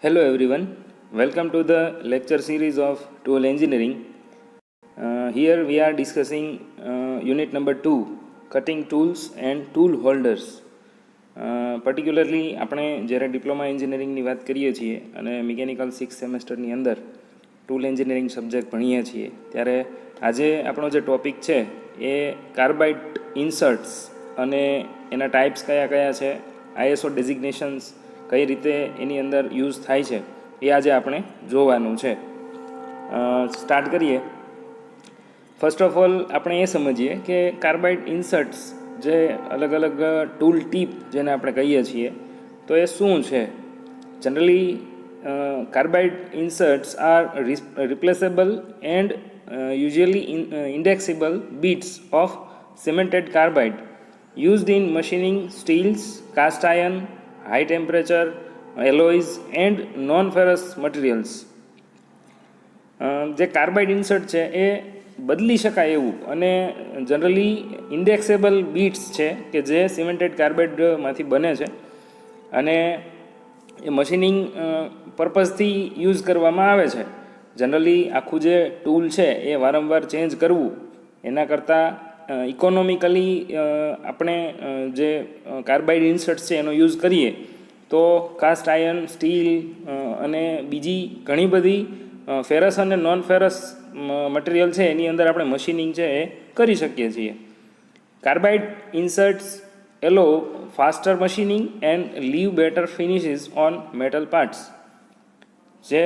Hello everyone, welcome to the lecture series of Tool Engineering. Here we are discussing unit number 2, Cutting Tools and Tool Holders. Particularly આપણે જ્યારે diploma એન્જિનિયરિંગની વાત કરીએ છીએ અને mechanical 6 સેમેસ્ટરની અંદર ટૂલ એન્જિનિયરિંગ સબ્જેક્ટ ભણીએ છીએ ત્યારે આજે આપણો જે ટૉપિક છે એ કાર્બાઇડ ઇન્સર્ટ્સ અને એના ટાઈપ્સ કયા કયા છે, આઈએસઓ ડેઝિગ્નેશન્સ કઈ રીતે એની અંદર યુઝ થાય છે એ આજે આપણે જોવાનું છે. સ્ટાર્ટ કરીએ. ફર્સ્ટ ઓફ ઓલ આપણે એ સમજીએ કે કાર્બાઇડ ઇન્સર્ટ્સ જે અલગ અલગ ટૂલ ટીપ જેને આપણે કહીએ છીએ તો એ શું છે. Generally carbide inserts are replaceable and usually indexable bits of cemented carbide used in machining steels, cast iron, high temperature, alloys and non-ferrous materials. જે કાર્બાઇડ ઇન્સર્ટ છે એ બદલી શકાય એવું અને જનરલી ઇન્ડેક્સેબલ બીટ્સ છે કે જે સિમેન્ટેડ કાર્બાઇડમાંથી બને છે અને એ મશીનિંગ પર્પઝથી યુઝ કરવામાં આવે છે. જનરલી આખું જે ટૂલ છે એ વારંવાર ચેન્જ કરવું એના કરતાં ઇકોનોમિકલી આપણે જે કાર્બાઇડ ઇન્સર્ટ્સ છે એનો યુઝ કરીએ તો કાસ્ટ આયર્ન, સ્ટીલ અને બીજી ઘણી બધી ફેરસ અને નોન ફેરસ મટીરિયલ છે એની અંદર આપણે મશીનિંગ છે એ કરી શકીએ છીએ. Carbide inserts allow faster machining and leave better finishes on metal parts. જે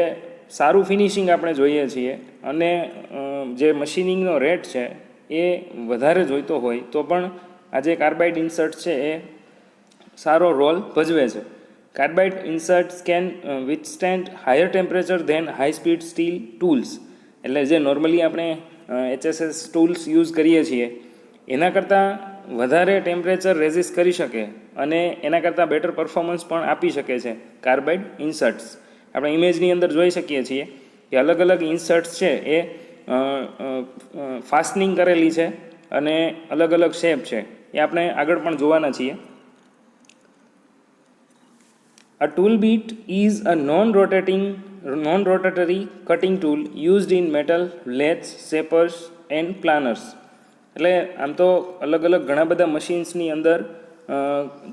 સારું ફિનિશિંગ આપણે જોઈએ છીએ અને જે મશીનિંગનો રેટ છે એ વધારે જોઈતો હોય તો પણ આ જે કાર્બાઇડ ઇન્સર્ટ છે એ સારો રોલ ભજવે છે. Carbide inserts can withstand higher temperature than high speed steel tools. એટલે જે નોર્મલી આપણે HSS ટૂલ્સ યુઝ કરીએ છીએ એના કરતાં વધારે ટેમ્પરેચર રેઝિસ્ટ કરી શકે અને એના કરતાં બેટર પરફોર્મન્સ પણ આપી શકે છે કાર્બાઇડ ઇન્સર્ટ્સ. આપણે ઇમેજની અંદર જોઈ શકીએ છીએ કે અલગ અલગ ઇન્સર્ટ્સ છે એ ફાસ્ટનિંગ કરેલી છે અને અલગ અલગ શેપ છે એ આપણે આગળ પણ જોવાના છીએ. A tool bit is a non-rotatory cutting tool used in metal lathes, shapers and planers. એટલે આમ તો અલગ અલગ ઘણા બધા મશીન્સની અંદર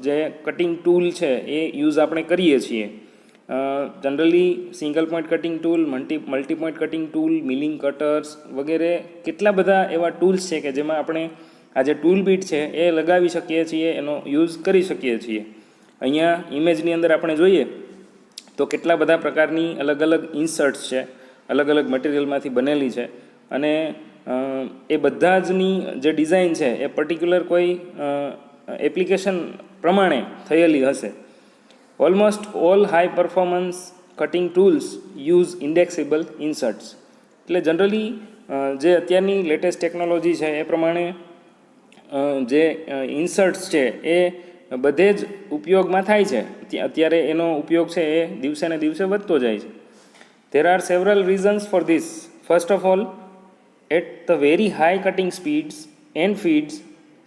જે કટિંગ ટૂલ છે એ યુઝ આપણે કરીએ છીએ. Generally single point cutting tool, multi point cutting tool, milling cutters વગેરે કેટલા બધા એવા ટૂલ્સ છે કે જેમાં આપણે આ જે ટૂલ બીટ છે એ લગાવી શકીએ છીએ, એનો યુઝ કરી શકીએ છીએ. અહીંયા ઇમેજની અંદર આપણે જોઈએ તો કેટલા બધા પ્રકારની અલગ અલગ ઇન્સર્ટ્સ છે, અલગ અલગ મટીરિયલમાંથી બનેલી છે અને એ બધા જની જે ડિઝાઇન છે એ પર્ટિક્યુલર કોઈ એપ્લિકેશન પ્રમાણે થયેલી હશે. Almost all high performance cutting tools use indexable inserts. એટલે જનરલી જે અત્યારની લેટેસ્ટ ટેકનોલોજી છે એ પ્રમાણે જે ઇન્સર્ટ્સ છે એ બધે જ ઉપયોગમાં થાય છે. અત્યારે એનો ઉપયોગ છે એ દિવસે ને દિવસે વધતો જાય છે. There are several reasons for this. First of all, at the very high cutting speeds and feeds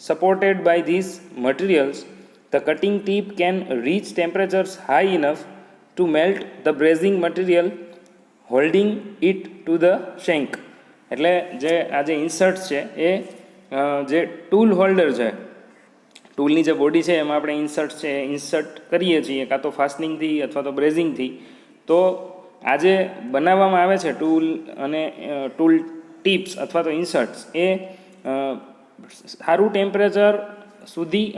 supported by these materials, the cutting tip can reach temperatures high enough to melt the brazing material, holding it to the shank. એટલે જે આ જે ઇન્સર્ટ્સ છે એ જે tool holder છે, ટૂલની જે body છે એમાં આપણે ઇન્સર્ટ છે ઇન્સર્ટ કરીએ છીએ કાં તો ફાસ્ટનિંગથી અથવા તો બ્રેઝિંગથી. તો આ જે બનાવવામાં આવે છે ટૂલ અને ટૂલ ટીપ્સ અથવા તો ઇન્સર્ટ્સ એ સારું ટેમ્પરેચર સુધી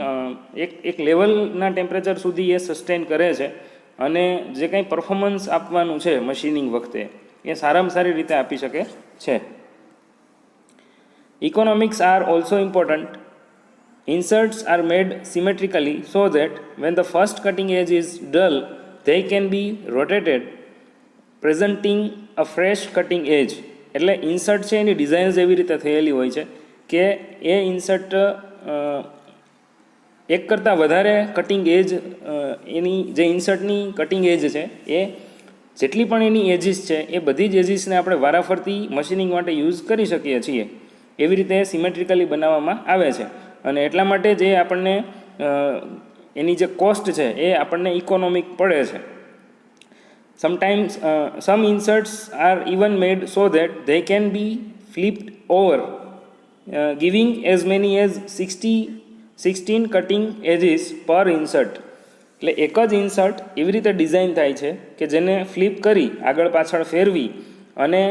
એક લેવલના ટેમ્પરેચર સુધી એ સસ્ટેન કરે છે અને જે કંઈ પરફોર્મન્સ આપવાનું છે મશીનિંગ વખતે એ સારામાં સારી રીતે આપી શકે છે. Economics are also important. Inserts are made symmetrically so that when the first cutting edge is dull, they can be rotated, presenting a fresh cutting edge. એટલે ઇન્સર્ટ છે એની ડિઝાઇન્સ એવી રીતે થયેલી હોય છે કે એ ઇન્સર્ટ એક કરતાં વધારે કટિંગ એજ એની જે ઇન્સર્ટની કટિંગ એજ છે એ જેટલી પણ એની એજીસ છે એ બધી જ એજીસને આપણે વારાફરતી મશીનિંગ માટે યુઝ કરી શકીએ છીએ. એવી રીતે સિમેટ્રિકલી બનાવવામાં આવે છે અને એટલા માટે જે આપણને એની જે કોસ્ટ છે એ આપણને ઇકોનોમિક પડે છે. Sometimes some inserts are even made so that they can be flipped over, giving as many as 16 cutting edges per insert. એટલે એક જ ઇન્સર્ટ એવી રીતે ડિઝાઇન થાય છે કે જેને ફ્લિપ કરી આગળ પાછળ ફેરવી અને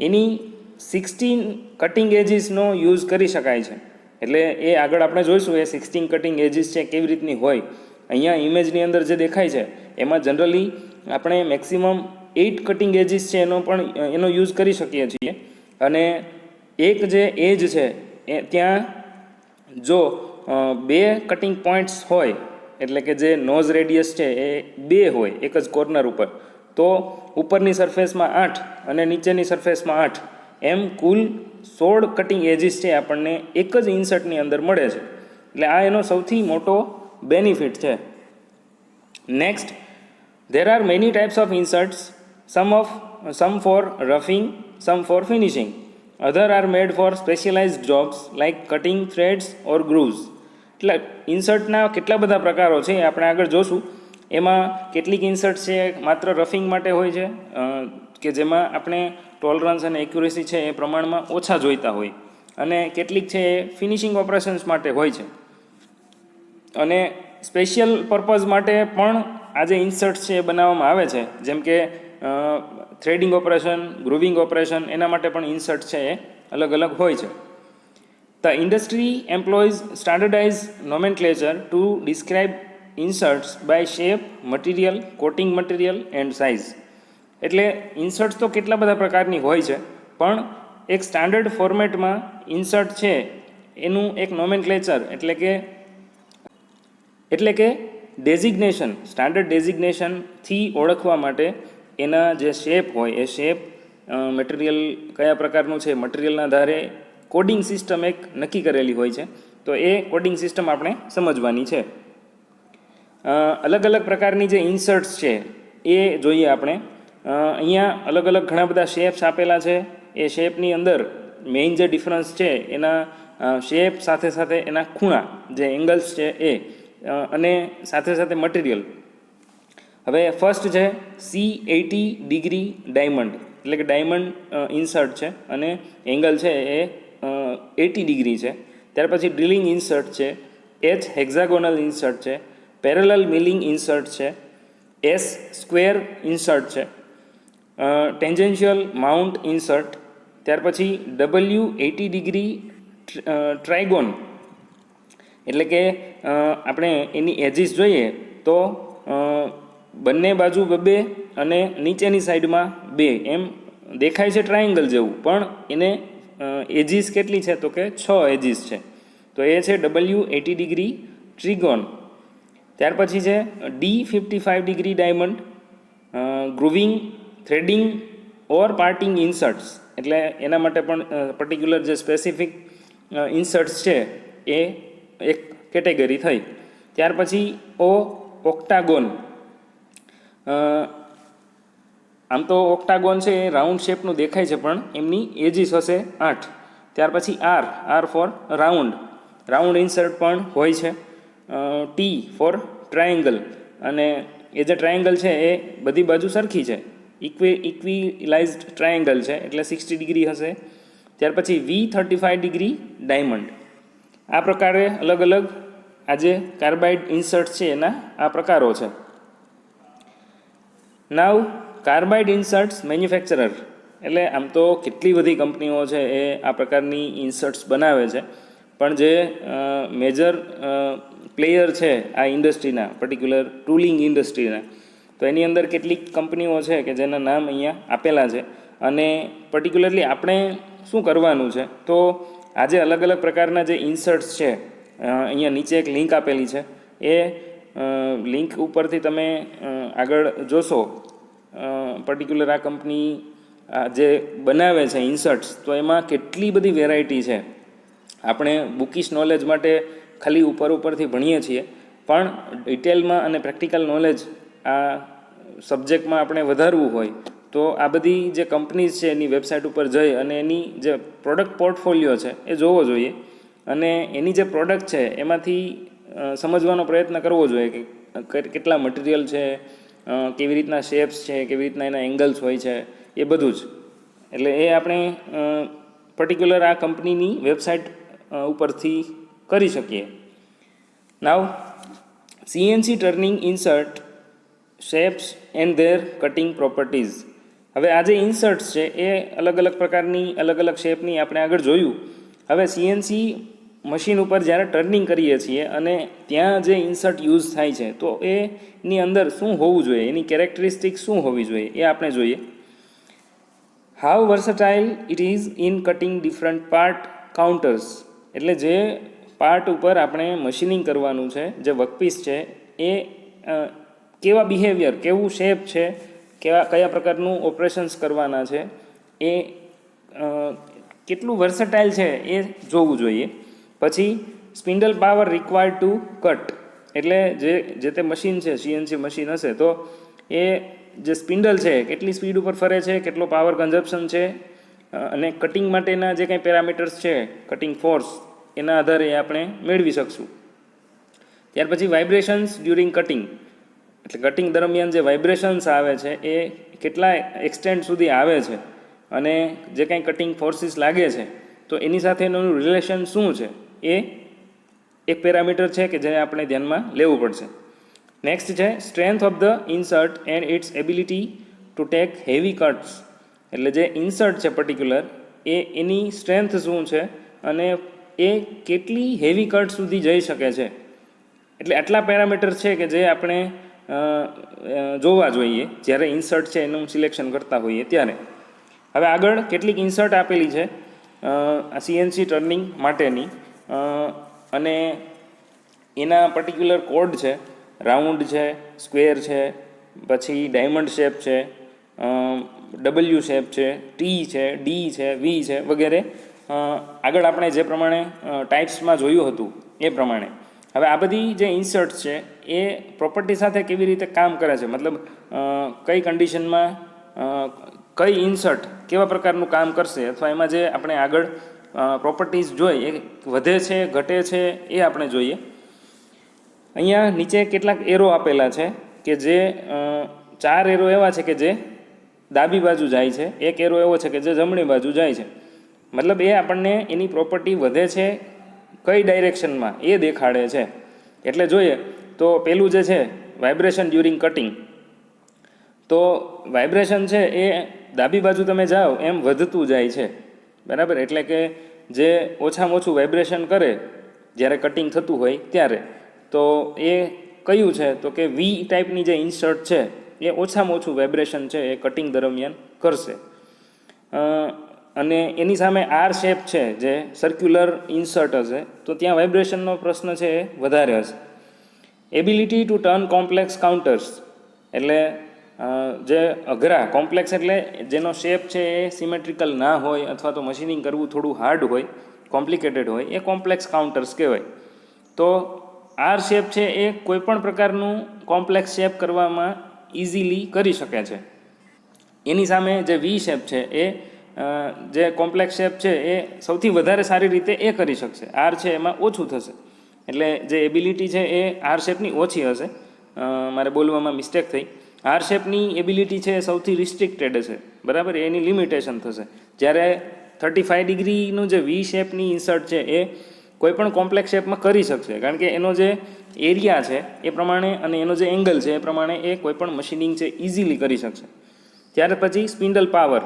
એની 16 કટિંગ એજીસનો યુઝ કરી શકાય છે. એટલે એ આગળ આપણે જોઈશું એ 16 કટિંગ એજીસ છે કેવી રીતની હોય. અહીંયા ઇમેજની અંદર જે દેખાય છે એમાં જનરલી આપણે મેક્સિમમ 8 કટિંગ એજીસ છે એનો યુઝ કરી શકીએ છીએ. અને એક જે એજ છે એ ત્યાં જો 2 કટિંગ પોઈન્ટ્સ હોય, એટલે કે જે નોઝ રેડિયસ છે એ 2 હોય એક જ કોર્નર ઉપર, તો ઉપરની સરફેસમાં 8 અને નીચેની સરફેસમાં 8 એમ કુલ 16 કટિંગ એજીસ છે આપણને એક જ ઇન્સર્ટની અંદર મળે છે. એટલે આ એનો સૌથી મોટો બેનિફિટ છે. Next, there are many types of inserts, some for roughing, some for finishing. Other are made for specialized jobs like cutting threads or grooves. એટલે ઇન્સર્ટના કેટલા બધા પ્રકારો છે એ આપણે આગળ જોશું. એમાં કેટલીક ઇન્સર્ટ છે માત્ર રફિંગ માટે હોય છે કે જેમાં આપણે ટોલરન્સ અને એક્યુરેસી છે એ પ્રમાણમાં ઓછા જોઈતા હોય, અને કેટલીક છે એ ફિનિશિંગ ઓપરેશન્સ માટે હોય છે. અને સ્પેશિયલ પર્પઝ માટે પણ આ જે ઇન્સર્ટ્સ છે એ બનાવવામાં આવે છે, જેમ કે થ્રેડિંગ ઓપરેશન, ગ્રુવિંગ ઓપરેશન, એના માટે પણ ઇન્સર્ટ છે એ અલગ અલગ હોય છે. The industry employs standardized nomenclature to describe inserts by shape, material, coating material and size. એટલે ઇન્સર્ટ્સ તો કેટલા બધા પ્રકારની હોય છે, પણ એક સ્ટાન્ડર્ડ ફોર્મેટમાં ઇન્સર્ટ છે એનું એક નોમેનક્લેચર એટલે કે ડેઝિગ્નેશન, સ્ટાન્ડર્ડ ડેઝિગ્નેશનથી ઓળખવા માટે એના જે શેપ હોય એ શેપ, મટીરિયલ કયા પ્રકારનું છે, મટીરિયલના આધારે કોડિંગ સિસ્ટમ એક નક્કી કરેલી હોય છે. તો એ કોડિંગ સિસ્ટમ આપણે સમજવાની છે. અલગ અલગ પ્રકારની જે ઇન્સર્ટ્સ છે એ જોઈએ આપણે. અહીંયા અલગ અલગ ઘણા બધા શેપ્સ આપેલા છે. એ શેપની અંદર મેઇન જે ડિફરન્સ છે એના શેપ સાથે સાથે એના ખૂણા જે એંગલ્સ છે એ, અને સાથે સાથે મટીરિયલ. હવે ફર્સ્ટ છે C80 ડિગ્રી ડાયમંડ, એટલે કે ડાયમંડ ઇન્સર્ટ છે અને એંગલ છે એ 80 ડિગ્રી છે. ત્યાર પછી ડ્રિલિંગ ઇન્સર્ટ છે, H હેક્ઝાગોનલ ઇન્સર્ટ છે, પેરેલલ મિલિંગ ઇન્સર્ટ છે, S સ્ક્વેર ઇન્સર્ટ છે, ટેન્જેન્શિયલ માઉન્ટ ઇન્સર્ટ. ત્યાર પછી W80 ડિગ્રી ટ્રાયગોન, એટલે કે આપણે એની એજીસ જોઈએ તો બંને બાજુ 2 અને નીચેની સાઈડમાં 2 એમ દેખાય છે ટ્રાયેંગલ જેવું, પણ એને એજીસ કેટલી છે તો કે 6 એજીસ છે. તો એ છે W80 ડિગ્રી ટ્રીગોન. ત્યાર પછી છે D55 ડિગ્રી ડાયમંડ, ગ્રુવિંગ, થ્રેડિંગ ઓર પાર્ટિંગ ઇન્સર્ટ્સ, એટલે એના માટે પણ પર્ટિક્યુલર જે સ્પેસિફિક ઇન્સર્ટ્સ છે એ એક કેટેગરી થઈ. ત્યાર પછી ઓક્ટાગોન. આમ તો ઓક્ટાગોન છે એ રાઉન્ડ શેપનું દેખાય છે, પણ એમની એજીસ હશે 8. ત્યાર પછી આર ફોર રાઉન્ડ ઇન્સર્ટ પણ હોય છે. ટી ફોર ટ્રાયેંગલ, અને એ જે ટ્રાયેંગલ છે એ બધી બાજુ સરખી છે, ઇક્વિલાઇઝડ ટ્રાયેંગલ છે એટલે 60 ડિગ્રી હશે. ત્યાર પછી V35 ડિગ્રી ડાયમંડ. આ પ્રકારે અલગ અલગ આજે કાર્બાઇડ ઇન્સર્ટ છે એના આ પ્રકારો છે. નાવ કાર્બાઇડ ઇન્સર્ટ્સ મેન્યુફેક્ચરર, એટલે આમ તો કેટલી બધી કંપનીઓ છે એ આ પ્રકારની ઇન્સર્ટ્સ બનાવે છે, પણ જે મેજર પ્લેયર છે આ ઇન્ડસ્ટ્રીના, પર્ટિક્યુલર ટૂલિંગ ઇન્ડસ્ટ્રીના, તો એની અંદર કેટલીક કંપનીઓ છે કે જેના નામ અહીંયા આપેલા છે. અને પર્ટિક્યુલરલી આપણે શું કરવાનું છે, તો આજે અલગ અલગ પ્રકારના જે ઇન્સર્ટ્સ છે, અહીંયા નીચે એક લિંક આપેલી છે, એ લિંક ઉપરથી તમે આગળ જોશો પર્ટિક્યુલર આ કંપની જે બનાવે છે ઇન્સર્ટ્સ, તો એમાં કેટલી બધી વેરાયટી છે. આપણે બુકિશ નોલેજ માટે ખાલી ઉપરથી ભણીએ છીએ, પણ ડિટેલમાં અને પ્રેક્ટિકલ નોલેજ આ સબ્જેક્ટમાં આપણે વધારવું હોય તો આ બધી જે કંપનીઝ છે એની વેબસાઇટ ઉપર જઈ અને એની જે પ્રોડક્ટ પોર્ટફોલિયો છે એ જોવો જોઈએ, અને એની જે પ્રોડક્ટ છે એમાંથી સમજવાનો પ્રયત્ન કરવો જોઈએ કે કેટલા મટીરિયલ છે, કેવી રીતના શેપ્સ છે, કેવી રીતના એના એંગલ્સ હોય છે, એ બધું જ. એટલે એ આપણે પર્ટિક્યુલર આ કંપનીની વેબસાઇટ ઉપરથી કરી શકીએ. Now CNC turning insert shapes and their cutting properties. હવે આ જે ઇન્સર્ટ્સ છે એ અલગ અલગ પ્રકારની અલગ અલગ શેપની આપણે આગળ જોયું. હવે સીએનસી મશીન ઉપર જ્યારે ટર્નિંગ કરીએ છીએ અને ત્યાં જે ઇન્સર્ટ યુઝ થાય છે તો એની અંદર શું હોવું જોઈએ, એની કેરેક્ટરિસ્ટિક શું હોવી જોઈએ એ આપણે જોઈએ. How versatile it is in cutting different part counters. એટલે જે પાર્ટ ઉપર આપણે મશીનિંગ કરવાનું છે, જે વર્કપીસ છે, એ કેવા બિહેવિયર, કેવું શેપ છે, કયા પ્રકારનું ઓપરેશન્સ કરવાના છે, એ કેટલું વર્સટાઇલ છે એ જોવું જોઈએ. પછી spindle power required to cut. એટલે જે તે મશીન છે, સીએનસી મશીન હશે તો એ જે સ્પિન્ડલ છે કેટલી સ્પીડ ઉપર ફરે છે, કેટલો પાવર કન્ઝપ્શન છે, અને કટિંગ માટેના જે કંઈ પેરામીટર્સ છે, કટિંગ ફોર્સ, એના આધારે આપણે મેળવી શકશું. ત્યાર પછી વાઇબ્રેશન્સ ડ્યુરિંગ કટિંગ. એટલે કટિંગ દરમિયાન જે વાઇબ્રેશન્સ આવે છે એ કેટલા એક્સટેન્ટ સુધી આવે છે, અને જે કાંઈ કટિંગ ફોર્સિસ લાગે છે તો એની સાથેનું રિલેશન શું છે, એ એક પેરામીટર છે કે જે આપણે ધ્યાનમાં લેવું પડશે. નેક્સ્ટ છે strength of the insert and its ability to take heavy cuts. એટલે જે ઇન્સર્ટ છે પર્ટિક્યુલર, એની સ્ટ્રેન્થ શું છે અને એ કેટલી હેવી કટ સુધી જઈ શકે છે. એટલે આટલા પેરામીટર છે કે જે આપણે જોવા જોઈએ જ્યારે ઇન્સર્ટ છે એનું સિલેક્શન કરતા હોઈએ ત્યારે. હવે આગળ કેટલીક ઇન્સર્ટ આપેલી છે આ સીએનસી ટર્નિંગ માટેની, અને એના પર્ટિક્યુલર કોડ છે. રાઉન્ડ છે, સ્ક્વેર છે, પછી ડાયમંડ શેપ છે, ડબલ્યુ શેપ છે, ટી છે, ડી છે, વી છે વગેરે. આગળ આપણે જે પ્રમાણે ટાઇપ્સમાં જોયું હતું એ પ્રમાણે. હવે આ બધી જે ઇન્સર્ટ છે એ પ્રોપર્ટી સાથે કેવી રીતે કામ કરે છે, મતલબ કઈ કન્ડિશનમાં કઈ ઇન્સર્ટ કેવા પ્રકારનું કામ કરશે, અથવા એમાં જે આપણે આગળ પ્રોપર્ટીઝ જોઈ એ વધે છે, ઘટે છે, એ આપણે જોઈએ. અહીંયા નીચે કેટલાક એરો આપેલા છે કે જે 4 એરો એવા છે કે જે ડાબી બાજુ જાય છે, એક એરો એવો છે કે જે જમણી બાજુ જાય છે. મતલબ એ આપણને એની પ્રોપર્ટી વધે છે કઈ ડાયરેક્શનમાં એ દેખાડે છે. એટલે જોઈએ તો પેલું જે છે વાઇબ્રેશન ડ્યુરિંગ કટિંગ, તો વાઇબ્રેશન છે એ ડાબી બાજુ તમે જાઓ એમ વધતું જાય છે, બરાબર. એટલે કે જે ઓછામાં ઓછું વાઇબ્રેશન કરે જ્યારે કટિંગ થતું હોય ત્યારે, તો એ કયું છે તો કે વી ટાઈપની જે ઇન્સર્ટ છે એ ઓછામાં ઓછું વાઇબ્રેશન છે એ કટિંગ દરમિયાન કરશે. અને એની સામે આર શેપ છે જે સર્ક્યુલર ઇન્સર્ટ હશે તો ત્યાં વાઇબ્રેશનનો પ્રશ્ન છે એ વધારે હશે. Ability to turn complex counters. એટલે જે અઘરા કોમ્પ્લેક્સ એટલે જેનો શેપ છે એ સિમેટ્રિકલ ના હોય અથવા તો મશીનિંગ કરવું થોડું હાર્ડ હોય, કોમ્પ્લિકેટેડ હોય, એ કોમ્પ્લેક્સ કાઉન્ટર્સ કહેવાય. તો આર શેપ છે એ કોઈપણ પ્રકારનું કોમ્પ્લેક્સ શેપ કરવામાં ઇઝીલી કરી શકે છે. એની સામે જે વી શેપ છે એ જે કોમ્પ્લેક્સ શેપ છે એ સૌથી વધારે સારી રીતે એ કરી શકશે. આર છે એમાં ઓછું થશે. એટલે જે એબિલિટી છે એ આર શેપની ઓછી હશે. મારે બોલવામાં મિસ્ટેક થઈ. આર શેપની એબિલિટી છે એ સૌથી રિસ્ટ્રિક્ટેડ છે, બરાબર, એની લિમિટેશન થશે. જ્યારે 35 ડિગ્રીનું જે વી શેપની ઇન્સર્ટ છે એ કોઈ પણ કોમ્પ્લેક્સ શેપમાં કરી શકશે, કારણ કે એનો જે એરિયા છે એ પ્રમાણે અને એનો જે એંગલ છે એ પ્રમાણે એ કોઈ પણ મશીનિંગ છે ઇઝીલી કરી શકશે. ત્યાર પછી સ્પિન્ડલ પાવર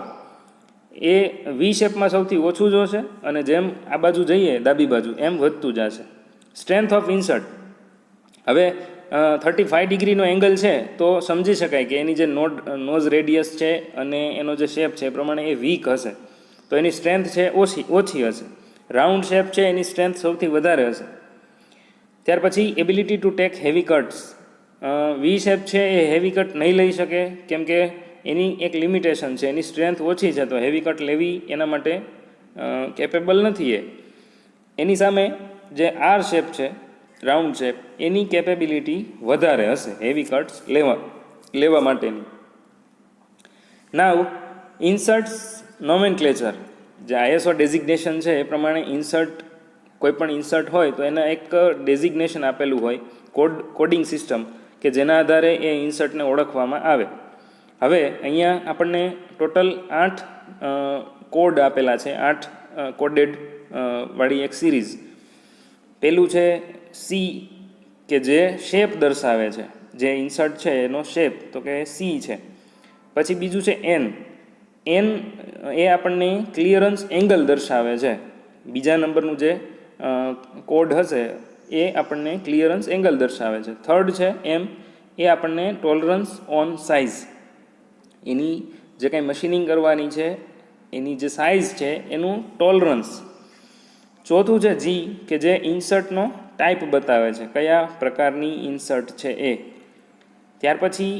એ વી શેપમાં સૌથી ઓછું જ હશે, અને જેમ આ બાજુ જઈએ ડાબી બાજુ એમ વધતું જશે. સ્ટ્રેન્થ ઓફ ઇન્સર્ટ, હવે 35 ડિગ્રીનો એંગલ છે તો સમજી શકાય કે એની જે નોઝ રેડિયસ છે અને એનો જે શેપ છે એ પ્રમાણે એ વીક હશે, તો એની સ્ટ્રેન્થ છે ઓછી હશે. રાઉન્ડ શેપ છે એની સ્ટ્રેન્થ સૌથી વધારે હશે. ત્યાર પછી ability to take heavy cuts. V shape છે એ હેવી કટ નહીં લઈ શકે, કેમ કે એની એક લિમિટેશન છે, એની સ્ટ્રેન્થ ઓછી છે, તો હેવી કટ લેવી એના માટે કેપેબલ નથી એ. એની સામે જે આર શેપ છે, રાઉન્ડ શેપ, એની કેપેબિલિટી વધારે હશે હેવી કટ્સ લેવા માટેની. નાવ ઇન્સર્ટ્સ નોમેનક્લેચર. જે આઈએસઓ ડેઝિગ્નેશન છે એ પ્રમાણે ઇન્સર્ટ, કોઈ પણ ઇન્સર્ટ હોય તો એના એક ડેઝિગ્નેશન આપેલું હોય, કોડિંગ સિસ્ટમ, કે જેના આધારે એ ઇન્સર્ટને ઓળખવામાં આવે. હવે અહીંયા આપણને ટોટલ 8 કોડ આપેલા છે, 8 કોડેડ વાળી એક સિરીઝ. પહેલું છે સી, કે જે શેપ દર્શાવે છે, જે ઇન્સર્ટ છે એનો શેપ તો કે સી છે. પછી બીજું છે એન. એન એ આપણને ક્લિયરન્સ એંગલ દર્શાવે છે. બીજા નંબરનું જે કોડ હશે એ આપણને ક્લિયરન્સ એંગલ દર્શાવે છે. થર્ડ છે એમ, એ આપણને ટોલરન્સ ઓન સાઇઝ, એની જે કાંઈ મશીનિંગ કરવાની છે એની જે સાઇઝ છે એનું ટોલરન્સ. ચોથું છે જી, કે જે ઇન્સર્ટનો ટાઈપ બતાવે છે, કયા પ્રકારની ઇન્સર્ટ છે એ. ત્યાર પછી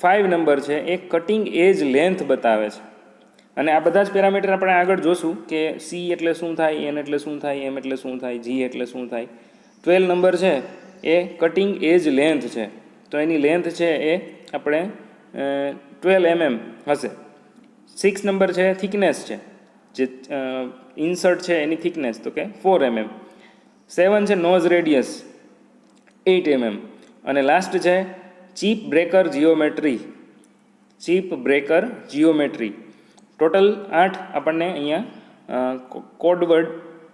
5 નંબર છે એ કટિંગ એજ લેન્થ બતાવે છે. અને આ બધા જ પેરામીટર આપણે આગળ જોશું કે સી એટલે શું થાય, એન એટલે શું થાય, એમ એટલે શું થાય, જી એટલે શું થાય. 12 નંબર છે એ કટિંગ એજ લેન્થ છે, તો એની લેન્થ છે એ આપણે 12 mm હશે. 6 નંબર છે થિકનેસ છે, જે ઇન્સર્ટ છે એની થિકનેસ તો કે 4 mm. 7 છે નોઝ રેડિયસ 8 mm. અને લાસ્ટ છે chip breaker geometry. Chip breaker geometry. Total 8 આપણને અહીંયા કોડવર્ડ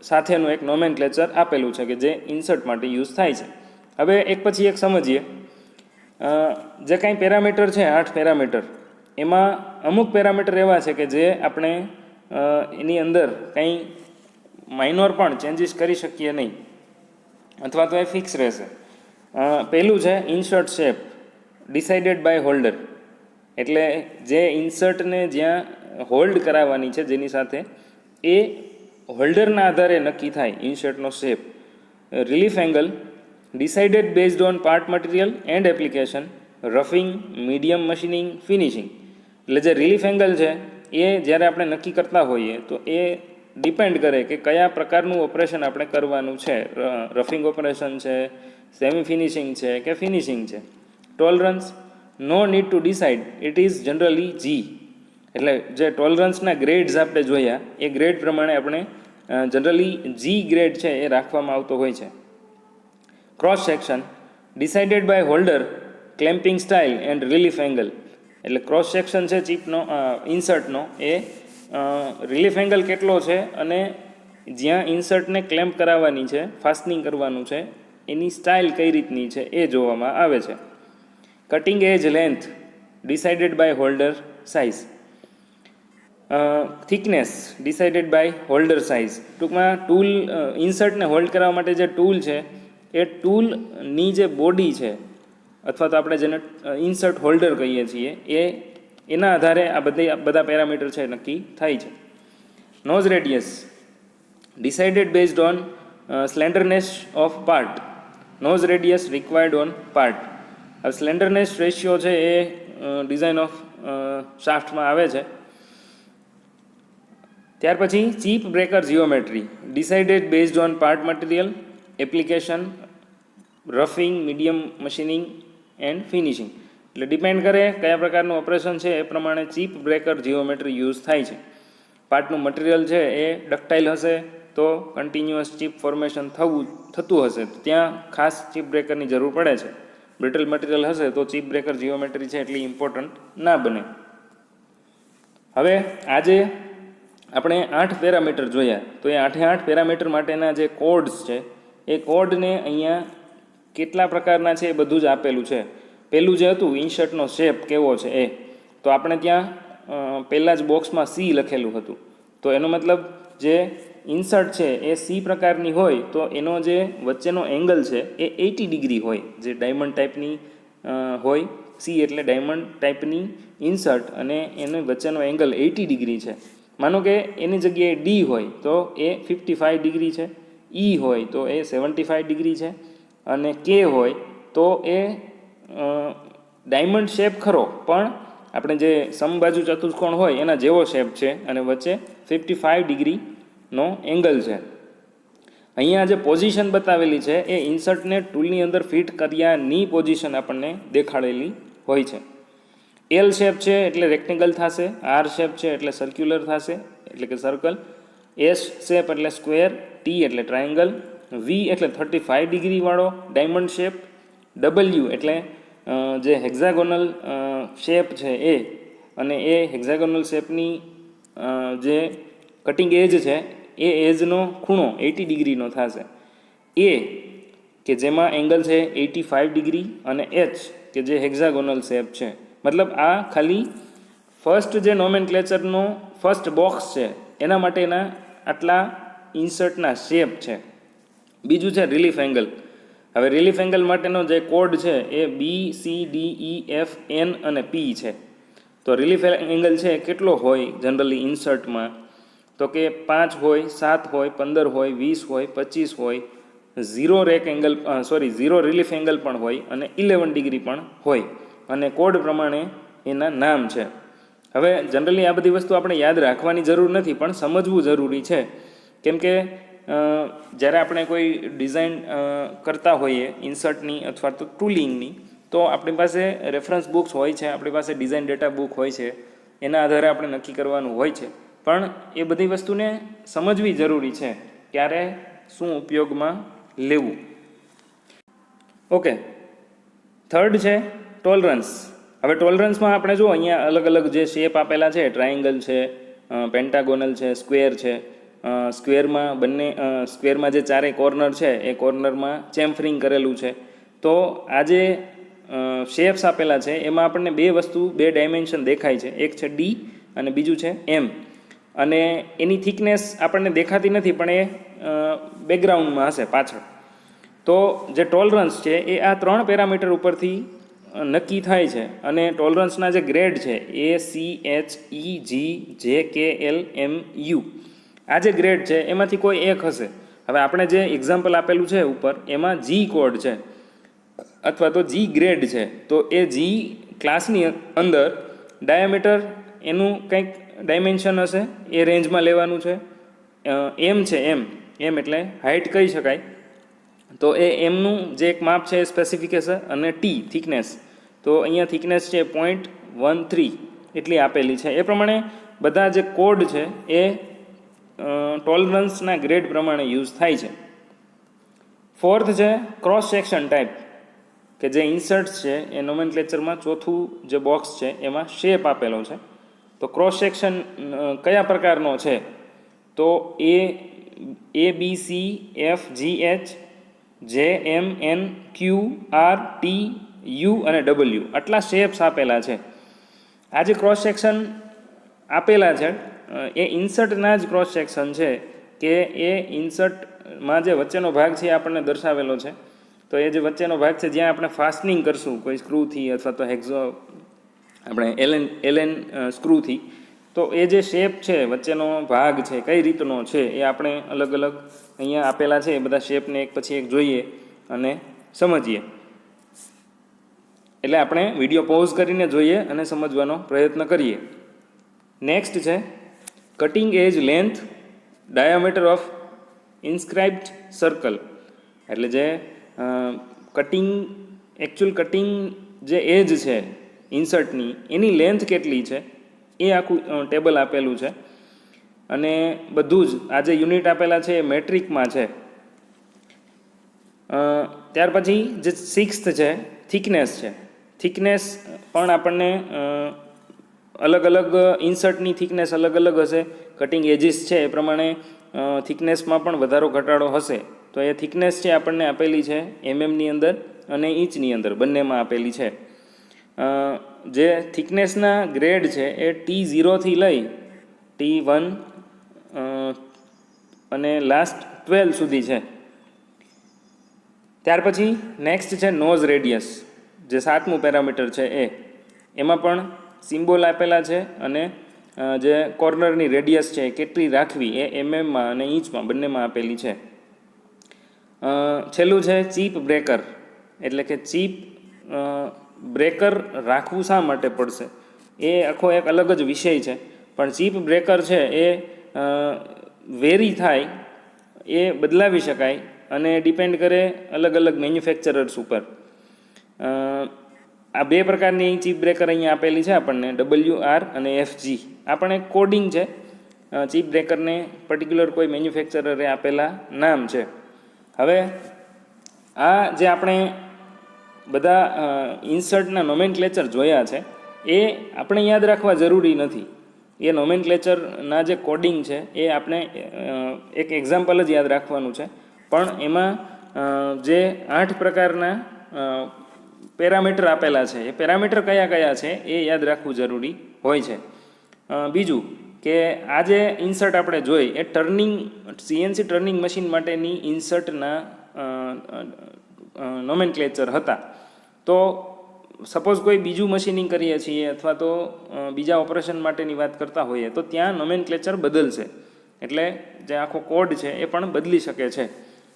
સાથેનું એક નોમેનક્લેચર આપેલું છે કે જે ઇન્સર્ટ માટે યુઝ થાય છે. હવે એક પછી એક સમજીએ. જે કાંઈ પેરામીટર છે 8 પેરામીટર, એમાં અમુક પેરામીટર એવા છે કે જે આપણે એની અંદર કંઈ માઇનોર પણ ચેન્જીસ કરી શકીએ નહીં, અથવા તો એ ફિક્સ રહેશે. પહેલું છે insert shape decided by holder, એટલે જે ઇન્સર્ટને જ્યાં હોલ્ડ કરાવવાની છે જેની સાથે, એ હોલ્ડરના આધારે નક્કી થાય ઇન્સર્ટનો shape. Relief angle decided based on part material and application, roughing, medium machining, finishing. એટલે જે રિલીફ એંગલ છે એ જ્યારે આપણે નક્કી કરતા હોઈએ તો એ ડિપેન્ડ કરે કે કયા પ્રકારનું ઓપરેશન આપણે કરવાનું છે. રફિંગ ઓપરેશન છે, સેમી ફિનિશિંગ છે કે ફિનિશિંગ છે. Tolerance no need to decide, it is generally G. એટલે જે ટોલરન્સના ગ્રેડ્સ આપણે જોયા એ ગ્રેડ પ્રમાણે આપણે જનરલી જી ગ્રેડ છે એ રાખવામાં આવતો હોય છે. Cross section decided by holder, clamping style and relief angle. એટલે ક્રોસ સેક્શન છે ચીપનો ઇન્સર્ટનો, એ રિલીફ એંગલ કેટલો છે અને જ્યાં ઇન્સર્ટને ક્લેમ્પ કરાવવાની છે, ફાસ્ટનિંગ કરવાનું છે, એની સ્ટાઇલ કઈ રીતની છે એ જોવામાં આવે છે. Cutting edge length decided by holder size. Thickness decided by holder size. ટૂંકમાં ટૂલ, ઇન્સર્ટને હોલ્ડ કરવા માટે જે ટૂલ છે એ ટૂલની જે બોડી છે, અથવા તો આપણે જેને ઇન્સર્ટ હોલ્ડર કહીએ છીએ, એના આધારે આ બધા પેરામીટર છે નક્કી થાય છે. Nose radius decided based on slenderness of part. Nose radius required on part. હવે સ્લેન્ડરનેસ રેશિયો છે એ ડિઝાઇન ઓફ શાફ્ટમાં આવે છે. ત્યાર પછી chip breaker geometry decided based on part material, application, roughing, medium machining and finishing. એટલે depend કરે કયા પ્રકારનું ઓપરેશન છે એ પ્રમાણે ચીપ બ્રેકર જીઓમેટ્રી યુઝ થાય છે. પાર્ટનું મટીરિયલ છે એ ડક્ટાઇલ હશે તો કન્ટિન્યુઅસ ચીપ ફોર્મેશન થતું હશે તો ત્યાં ખાસ ચીપ બ્રેકરની જરૂર પડે છે. બ્રિટલ મટીરિયલ હશે તો ચીપ બ્રેકર જીઓમેટ્રી છે એટલી ઇમ્પોર્ટન્ટ ના બને. હવે આજે આપણે 8 પેરામીટર જોયા, તો એ 8 પેરામીટર માટેના જે કોડ્સ છે એ કોડને અહીંયા કેટલા પ્રકારના છે એ બધું જ આપેલું છે. પહેલું જે હતું ઇન્સર્ટનો શેપ કેવો છે એ, તો આપણે ત્યાં પહેલાં જ બોક્સમાં સી લખેલું હતું. તો એનો મતલબ જે ઇન્સર્ટ છે એ સી પ્રકારની હોય તો એનો જે વચ્ચેનો એંગલ છે એ 80 ડિગ્રી હોય, જે ડાયમંડ ટાઈપની હોય. સી એટલે ડાયમંડ ટાઈપની ઇન્સર્ટ અને એનો વચ્ચેનો એંગલ 80 ડિગ્રી છે. માનો કે એની જગ્યાએ ડી હોય તો એ 55 ડિગ્રી છે, ઈ હોય તો એ 75 ડિગ્રી છે, અને કે હોય તો એ ડાયમંડ શેપ ખરો પણ આપણે જે સમબાજુ ચતુષ્કોણ હોય એના જેવો શેપ છે અને વચ્ચે 55 ડિગ્રીનો એંગલ છે. અહીંયા જે પોઝિશન બતાવેલી છે એ ઇન્સર્ટને ટૂલની અંદર ફિટ કર્યાની પોઝિશન આપણને દેખાડેલી હોય છે. એલ શેપ છે એટલે રેક્ટેંગલ થશે, આર શેપ છે એટલે સર્ક્યુલર થશે એટલે કે સર્કલ, એસ શેપ એટલે સ્ક્વેર, ટી એટલે ટ્રાયંગલ, વી એટલે 35 ડિગ્રીવાળો ડાયમંડ શેપ, ડબલ્યુ એટલે જે હેક્ઝાગોનલ શેપ છે એ અને એ હેક્ઝાગોનલ શેપની જે કટિંગ એજ છે એ એજનો ખૂણો 80 ડિગ્રીનો થશે. એ કે જેમાં એંગલ છે 85 ડિગ્રી અને એચ કે જે હેક્ઝાગોનલ શેપ છે. મતલબ આ ખાલી ફર્સ્ટ જે નોમેનક્લેચરનો ફર્સ્ટ બોક્સ છે એના માટેના આટલા ઇન્સર્ટના શેપ છે. બીજું છે રિલીફ એંગલ. હવે રિલીફ એંગલ માટેનો જે કોડ છે એ BCDEFN અને P છે. તો રિલીફ એંગલ છે કેટલો હોય જનરલી ઇન્સર્ટમાં, તો કે 5 હોય, 7 હોય, 15 હોય, 20 હોય, 25 હોય, 0 રિલીફ એંગલ પણ હોય અને 11 ડિગ્રી પણ હોય અને કોડ પ્રમાણે એના નામ છે. હવે જનરલી આ બધી વસ્તુ આપણે યાદ રાખવાની જરૂર નથી પણ સમજવું જરૂરી છે, કેમ કે જ્યારે આપણે કોઈ ડિઝાઇન કરતા હોઈએ ઇન્સર્ટની અથવા તો ટૂલિંગની, તો આપણી પાસે રેફરન્સ બુક્સ હોય છે, આપણી પાસે ડિઝાઇન ડેટા બુક હોય છે, એના આધારે આપણે નક્કી કરવાનું હોય છે. પણ એ બધી વસ્તુને સમજવી જરૂરી છે ક્યારે શું ઉપયોગમાં લેવું. ઓકે, થર્ડ છે ટોલરન્સ. હવે ટોલરન્સમાં આપણે જો અહીંયા અલગ અલગ જે શેપ આપેલા છે, ટ્રાયેંગલ છે, પેન્ટાગોનલ છે, સ્ક્વેર છે. સ્ક્વેરમાં જે ચારેય કોર્નર છે એ કોર્નરમાં ચેમ્ફરિંગ કરેલું છે. તો આ જે શેપ્સ આપેલા છે એમાં આપણને બે ડાયમેન્શન દેખાય છે. એક છે ડી અને બીજું છે એમ. અને એની થિકનેસ આપણને દેખાતી નથી પણ એ બેકગ્રાઉન્ડમાં હશે પાછળ. તો જે ટોલરન્સ છે એ આ 3 પેરામીટર ઉપરથી નક્કી થાય છે. અને ટોલરન્સના જે ગ્રેડ છે ACHEGJKLMU, આ જે ગ્રેડ છે એમાંથી કોઈ એક હશે. હવે આપણે જે એક્ઝામ્પલ આપેલું છે ઉપર એમાં જી કોડ છે અથવા તો જી ગ્રેડ છે. તો એ જી ક્લાસની અંદર ડાયામીટર એનું કંઈક ડાયમેન્શન હશે, એ રેન્જમાં લેવાનું છે. એમ છે એમ એટલે હાઇટ કહી શકાય, તો એ એમનું જે એક માપ છે એ સ્પેસિફિક હશે. અને ટી થિકનેસ, તો અહીંયા થિકનેસ છે 0.13 એટલી આપેલી છે. એ પ્રમાણે બધા જે કોડ છે એ ટોલરન્સના ગ્રેડ પ્રમાણે યુઝ થાય છે. ફોર્થ છે ક્રોસ સેક્શન ટાઈપ, કે જે ઇન્સર્ટ્સ છે એ નોમેનક્લેચરમાં ચોથું જે બોક્સ છે એમાં શેપ આપેલો છે. તો ક્રોસ સેક્શન કયા પ્રકારનો છે, તો ABCFGH JMNQRTU અને W આટલા શેપ્સ આપેલા છે. આ જે ક્રોસ સેક્શન આપેલા છે એ ઇન્સર્ટના જ ક્રોસ સેક્શન છે, કે એ ઇન્સર્ટમાં જે વચ્ચેનો ભાગ છે એ આપણને દર્શાવેલો છે. તો એ જે વચ્ચેનો ભાગ છે જ્યાં આપણે ફાસ્ટનિંગ કરશું કોઈ સ્ક્રૂથી અથવા તો આપણે એલેન સ્ક્રૂથી, તો એ જે શેપ છે વચ્ચેનો ભાગ છે કઈ રીતનો છે એ આપણે અલગ અલગ અહીંયા આપેલા છે. એ બધા શેપને એક પછી એક જોઈએ અને સમજીએ. એટલે આપણે વિડીયો પોઝ કરીને જોઈએ અને સમજવાનો પ્રયત્ન કરીએ. નેક્સ્ટ છે cutting edge length diameter of inscribed circle. એટલે જે કટિંગ જે એજ છે ઇન્સર્ટની એની લેન્થ કેટલી છે એ આખું ટેબલ આપેલું છે. અને બધું જ આ જે યુનિટ આપેલા છે એ મેટ્રિકમાં છે. ત્યાર પછી જે 6th છે થિકનેસ છે. થિકનેસ પણ આપણને અલગ અલગ ઇન્સર્ટની થિકનેસ અલગ અલગ હશે. કટિંગ એજીસ છે એ પ્રમાણે થિકનેસમાં પણ વધારો ઘટાડો હશે. તો એ થિકનેસ છે આપણને આપેલી છે એમએમની અંદર અને ઇંચની અંદર બંનેમાં આપેલી છે. જે થિકનેસના ગ્રેડ છે એ T0થી લઈ T1 અને લાસ્ટ 12 સુધી છે. ત્યાર પછી નેક્સ્ટ છે નોઝ રેડિયસ, જે 7મું પેરામીટર છે એમાં પણ સિમ્બોલ આપેલા છે. અને જે કોર્નરની રેડિયસ છે કેટલી રાખવી એ એમએમમાં અને ઇંચમાં બંનેમાં આપેલી છે. છેલ્લું છે ચીપ બ્રેકર, એટલે કે ચીપ બ્રેકર રાખવું શા માટે પડશે એ આખો એક અલગ જ વિષય છે. પણ ચીપ બ્રેકર છે એ વેરી થાય, એ બદલાવી શકાય અને ડિપેન્ડ કરે અલગ અલગ મેન્યુફેક્ચરર્સ ઉપર. આ બે પ્રકારની ચીપ બ્રેકર અહીંયા આપેલી છે આપણને, WR અને FG. આ પણ એક કોડિંગ છે. ચીપ બ્રેકરને પર્ટિક્યુલર કોઈ મેન્યુફેક્ચરરે આપેલા નામ છે. હવે આ જે આપણે બધા ઇન્સર્ટના નોમેનક્લેચર જોયા છે, એ આપણે યાદ રાખવા જરૂરી નથી. એ નોમેનક્લેચરના જે કોડિંગ છે એ આપણે એક એક્ઝામ્પલ જ યાદ રાખવાનું છે, પણ એમાં જે 8 પ્રકારના પેરામીટર આપેલા છે, એ પેરામીટર કયા કયા છે એ યાદ રાખવું જરૂરી હોય છે. બીજું કે આ જે ઇન્સર્ટ આપણે જોઈ એ ટર્નિંગ સીએનસી ટર્નિંગ મશીન માટેની ઇન્સર્ટના નોમેનક્લેચર હતા. તો સપોઝ કોઈ બીજું મશીનિંગ કરીએ છીએ અથવા તો બીજા ઓપરેશન માટેની વાત કરતા હોઈએ તો ત્યાં નોમેનક્લેચર બદલશે, એટલે જે આખો કોડ છે એ પણ બદલી શકે છે.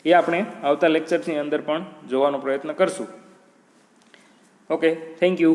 એ આપણે આવતા લેક્ચર્સની અંદર પણ જોવાનો પ્રયત્ન કરશું. Okay, thank you.